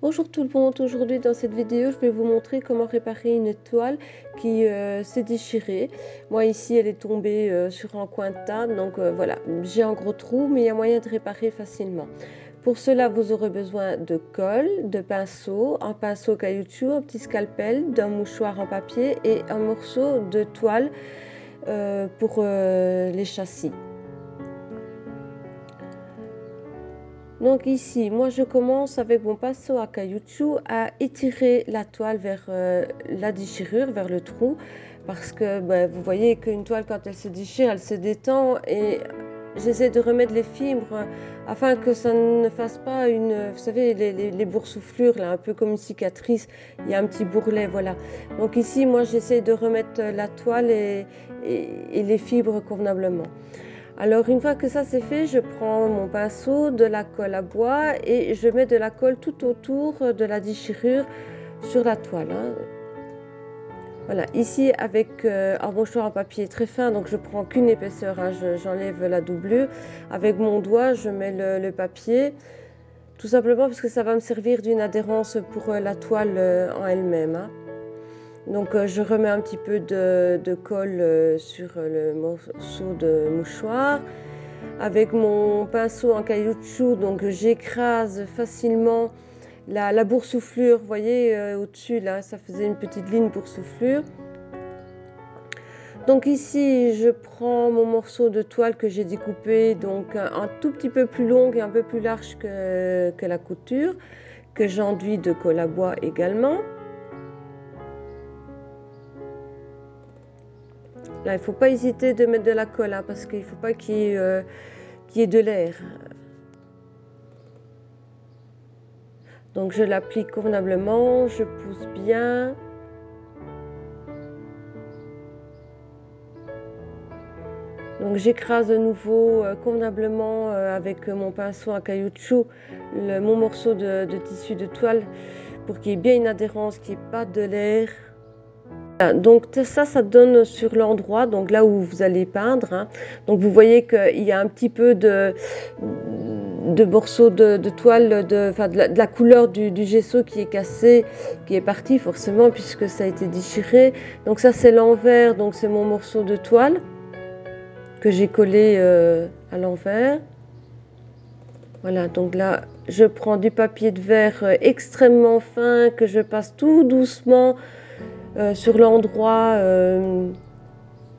Bonjour tout le monde, aujourd'hui dans cette vidéo je vais vous montrer comment réparer une toile qui s'est déchirée. Moi ici elle est tombée sur un coin de table, donc voilà, j'ai un gros trou mais il y a moyen de réparer facilement. Pour cela vous aurez besoin de colle, de pinceau, un pinceau caoutchouc, un petit scalpel, d'un mouchoir en papier et un morceau de toile pour les châssis. Donc ici, moi je commence avec mon pinceau à caoutchouc à étirer la toile vers la déchirure, vers le trou, parce que vous voyez qu'une toile quand elle se déchire, elle se détend et j'essaie de remettre les fibres afin que ça ne fasse pas une, vous savez, les boursouflures, là, un peu comme une cicatrice, il y a un petit bourrelet, voilà. Donc ici, moi j'essaie de remettre la toile et les fibres convenablement. Alors une fois que ça c'est fait, je prends mon pinceau, de la colle à bois et je mets de la colle tout autour de la déchirure sur la toile. Voilà, ici avec un mouchoir en papier très fin, donc je prends qu'une épaisseur, j'enlève la doublure. Avec mon doigt, je mets le papier, tout simplement parce que ça va me servir d'une adhérence pour la toile en elle-même. Donc je remets un petit peu de colle sur le morceau de mouchoir. Avec mon pinceau en caoutchouc, donc j'écrase facilement la boursouflure. Vous voyez au-dessus, là, ça faisait une petite ligne boursouflure. Donc ici, je prends mon morceau de toile que j'ai découpé, donc un tout petit peu plus long et un peu plus large que la couture, que j'enduis de colle à bois également. Là, il ne faut pas hésiter de mettre de la colle, parce qu'il ne faut pas qu'il y ait de l'air. Donc je l'applique convenablement, je pousse bien. Donc j'écrase de nouveau convenablement avec mon pinceau à caoutchouc mon morceau de tissu de toile pour qu'il y ait bien une adhérence, qu'il n'y ait pas de l'air. Voilà, donc ça donne sur l'endroit, donc là où vous allez peindre. Donc vous voyez qu'il y a un petit peu de morceaux de toile, de la couleur du gesso qui est cassé, qui est parti forcément puisque ça a été déchiré. Donc ça c'est l'envers, donc c'est mon morceau de toile que j'ai collé à l'envers. Voilà, donc là je prends du papier de verre extrêmement fin que je passe tout doucement sur l'endroit,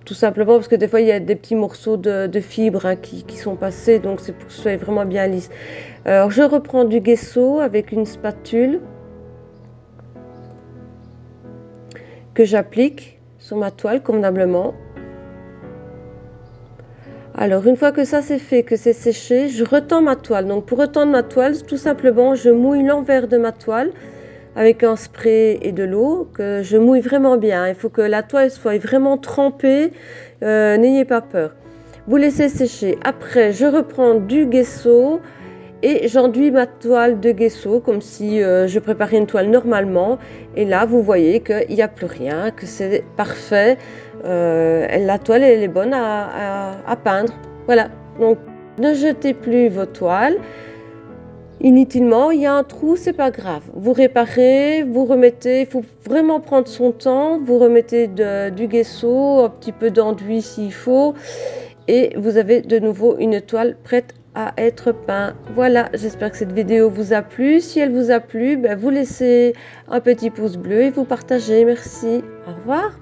tout simplement parce que des fois il y a des petits morceaux de fibres qui sont passés, donc c'est pour que ce soit vraiment bien lisse. Alors je reprends du gesso avec une spatule que j'applique sur ma toile convenablement. Alors une fois que ça c'est fait, que c'est séché, je retends ma toile. Donc pour retendre ma toile, tout simplement je mouille l'envers de ma toile avec un spray et de l'eau, que je mouille vraiment bien. Il faut que la toile soit vraiment trempée, n'ayez pas peur. Vous laissez sécher. Après je reprends du gesso et j'enduis ma toile de gesso comme si je préparais une toile normalement. Et là vous voyez qu'il n'y a plus rien, que c'est parfait. La toile elle est bonne à peindre. Voilà, donc ne jetez plus vos toiles inutilement. Il y a un trou, c'est pas grave, vous réparez, vous remettez. Il faut vraiment prendre son temps, vous remettez du gesso, un petit peu d'enduit s'il faut, et vous avez de nouveau une toile prête à être peinte. Voilà, j'espère que cette vidéo vous a plu. Si elle vous a plu, vous laissez un petit pouce bleu et vous partagez. Merci, au revoir.